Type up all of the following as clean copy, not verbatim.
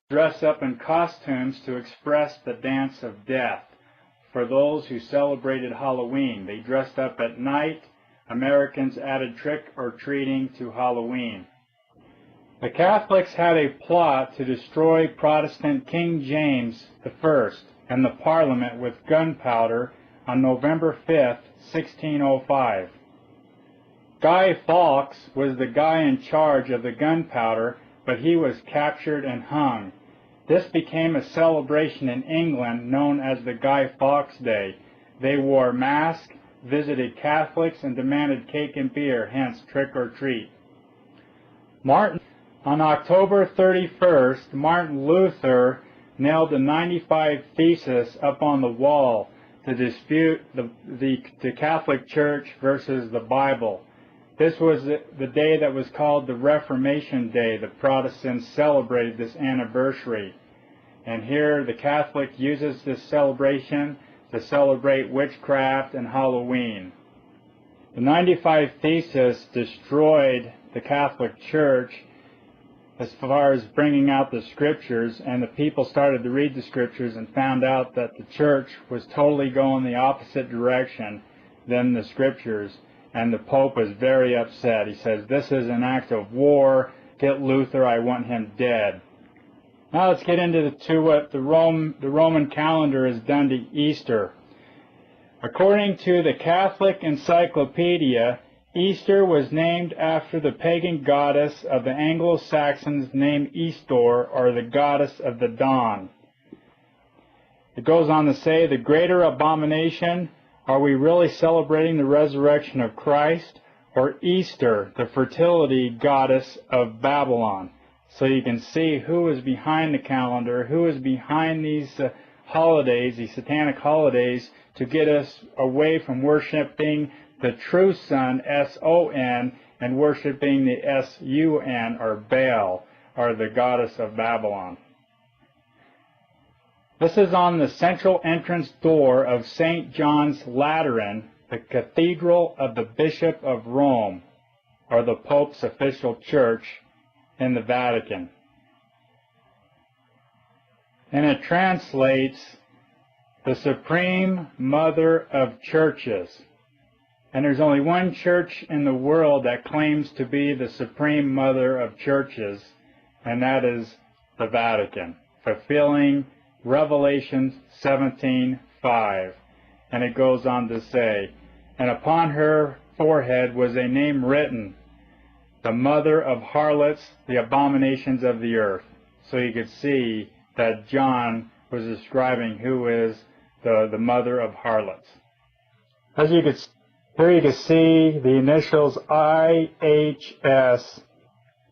dress up in costumes to express the dance of death. For those who celebrated Halloween, they dressed up at night. Americans added trick-or-treating to Halloween. The Catholics had a plot to destroy Protestant King James I and the Parliament with gunpowder on November 5, 1605. Guy Fawkes was the guy in charge of the gunpowder, but he was captured and hung. This became a celebration in England known as the Guy Fawkes Day. They wore masks, visited Catholics, and demanded cake and beer, hence trick or treat. On October 31st, Martin Luther nailed the 95 Theses up on the wall to dispute the Catholic Church versus the Bible. This was the day that was called the Reformation Day. The Protestants celebrated this anniversary. And here the Catholic uses this celebration to celebrate witchcraft and Halloween. The 95 Theses destroyed the Catholic Church as far as bringing out the Scriptures, and the people started to read the Scriptures and found out that the Church was totally going the opposite direction than the Scriptures. And the Pope was very upset. He says, "This is an act of war. Get Luther. I want him dead." Now let's get into what the Roman calendar has done to Easter. According to the Catholic Encyclopedia, Easter was named after the pagan goddess of the Anglo-Saxons named Eastor, or the goddess of the dawn. It goes on to say, the greater abomination, are we really celebrating the resurrection of Christ, or Easter, the fertility goddess of Babylon? So you can see who is behind the calendar, who is behind these holidays, these satanic holidays, to get us away from worshiping the true Son, S-O-N, and worshiping the S-U-N, or Baal, or the goddess of Babylon. This is on the central entrance door of St. John's Lateran, the Cathedral of the Bishop of Rome, or the Pope's official church in the Vatican. And it translates the Supreme Mother of Churches. And there's only one church in the world that claims to be the Supreme Mother of Churches, and that is the Vatican, fulfilling Revelation 17:5. And it goes on to say, "And upon her forehead was a name written, the mother of harlots, the abominations of the earth." So you could see that John was describing who is the mother of harlots. As you could here you can see the initials IHS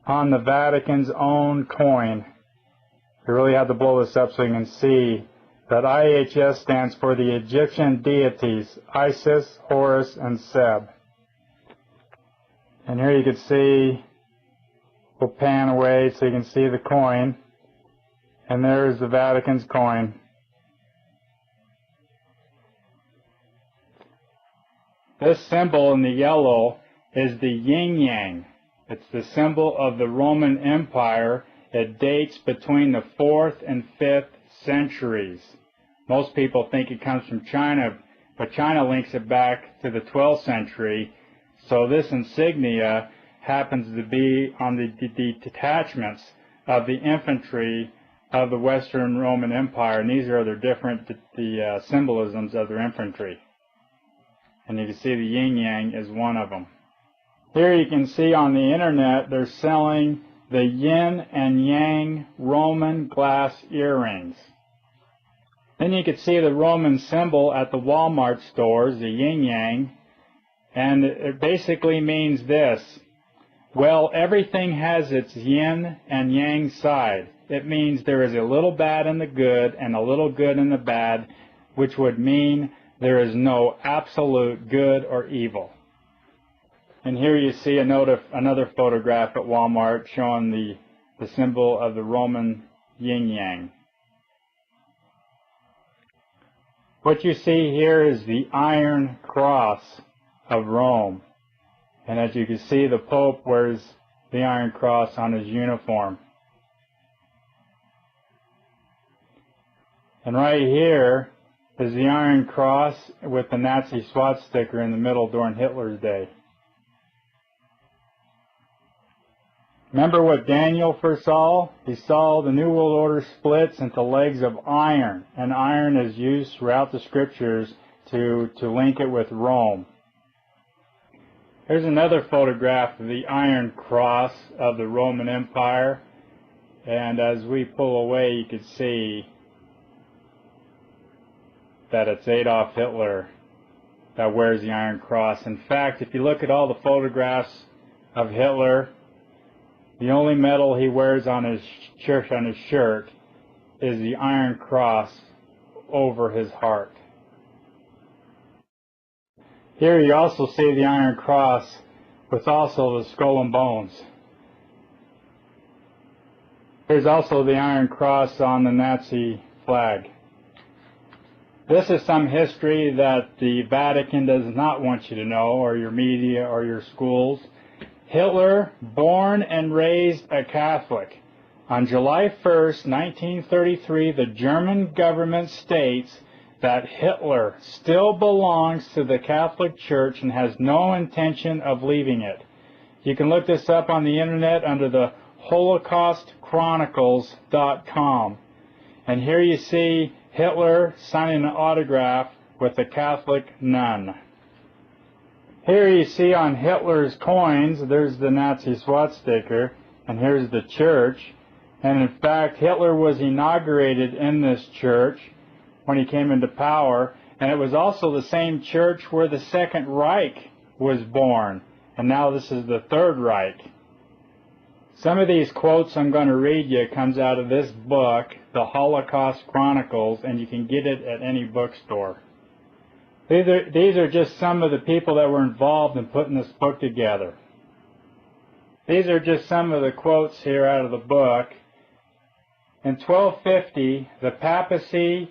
on the Vatican's own coin. You really have to blow this up so you can see that IHS stands for the Egyptian deities, Isis, Horus, and Seb. And here you can see, we'll pan away so you can see the coin. And there's the Vatican's coin. This symbol in the yellow is the yin-yang. It's the symbol of the Roman Empire. It dates between the 4th and 5th centuries. Most people think it comes from China, but China links it back to the 12th century. So this insignia happens to be on the detachments of the infantry of the Western Roman Empire, and these are the different symbolisms of their infantry. And you can see the yin-yang is one of them. Here you can see on the internet they're selling the yin and yang Roman glass earrings. Then you can see the Roman symbol at the Walmart stores, the yin-yang, and it basically means this. Well, everything has its yin and yang side. It means there is a little bad in the good and a little good in the bad, which would mean there is no absolute good or evil. And here you see another photograph at Walmart showing the symbol of the Roman yin-yang. What you see here is the Iron Cross of Rome. And as you can see, the Pope wears the Iron Cross on his uniform. And right here is the Iron Cross with the Nazi swastika in the middle during Hitler's day. Remember what Daniel foresaw? He saw the New World Order splits into legs of iron, and iron is used throughout the scriptures to link it with Rome. Here's another photograph of the Iron Cross of the Roman Empire, and as we pull away you can see that it's Adolf Hitler that wears the Iron Cross. In fact, if you look at all the photographs of Hitler, the only medal he wears on his shirt is the Iron Cross over his heart. Here you also see the Iron Cross with also the skull and bones. Here's also the Iron Cross on the Nazi flag. This is some history that the Vatican does not want you to know, or your media or your schools. Hitler, born and raised a Catholic. On July 1st, 1933, the German government states that Hitler still belongs to the Catholic Church and has no intention of leaving it. You can look this up on the internet under the HolocaustChronicles.com. And here you see Hitler signing an autograph with a Catholic nun. Here you see on Hitler's coins, there's the Nazi swastika, and here's the church. And in fact, Hitler was inaugurated in this church when he came into power, and it was also the same church where the Second Reich was born. And now this is the Third Reich. Some of these quotes I'm going to read you comes out of this book, The Holocaust Chronicles, and you can get it at any bookstore. These are just some of the people that were involved in putting this book together. These are just some of the quotes here out of the book. In 1250, the papacy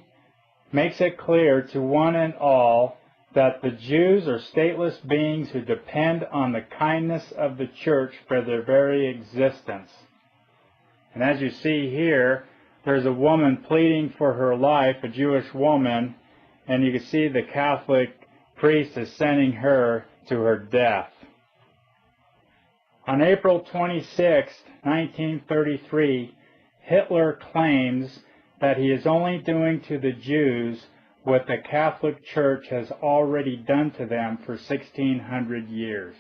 makes it clear to one and all that the Jews are stateless beings who depend on the kindness of the church for their very existence. And as you see here, there's a woman pleading for her life, a Jewish woman, and you can see the Catholic priest is sending her to her death. On April 26, 1933, Hitler claims that he is only doing to the Jews what the Catholic Church has already done to them for 1600 years.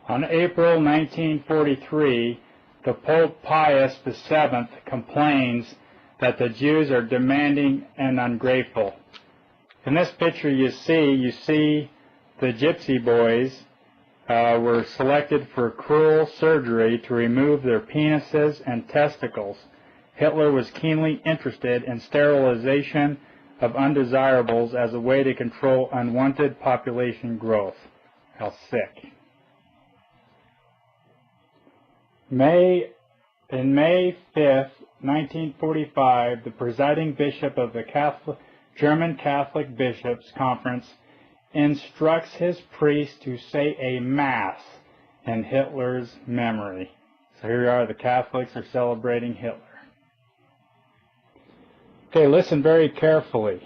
On April 1943, the Pope Pius VII complains that the Jews are demanding and ungrateful. In this picture you see the Gypsy Boys were selected for cruel surgery to remove their penises and testicles. Hitler was keenly interested in sterilization of undesirables as a way to control unwanted population growth. How sick. In May 5th, 1945, the presiding bishop of the German Catholic Bishops' Conference instructs his priests to say a Mass in Hitler's memory. So here we are, the Catholics are celebrating Hitler. Okay, listen very carefully.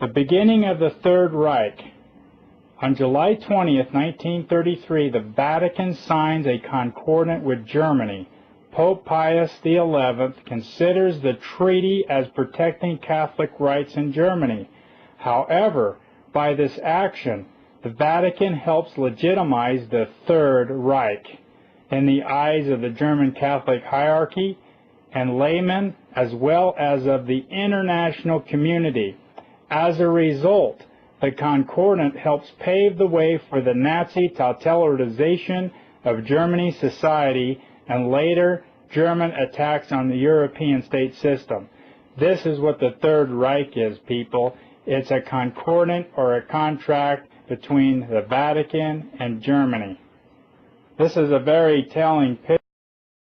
The beginning of the Third Reich. On July 20th, 1933, the Vatican signs a concordat with Germany. Pope Pius XI considers the treaty as protecting Catholic rights in Germany. However, by this action, the Vatican helps legitimize the Third Reich in the eyes of the German Catholic hierarchy and laymen, as well as of the international community. As a result, the Concordat helps pave the way for the Nazi totalitarianization of Germany's society and later German attacks on the European state system. This is what the Third Reich is, people. It's a concordat or a contract between the Vatican and Germany. This is a very telling picture.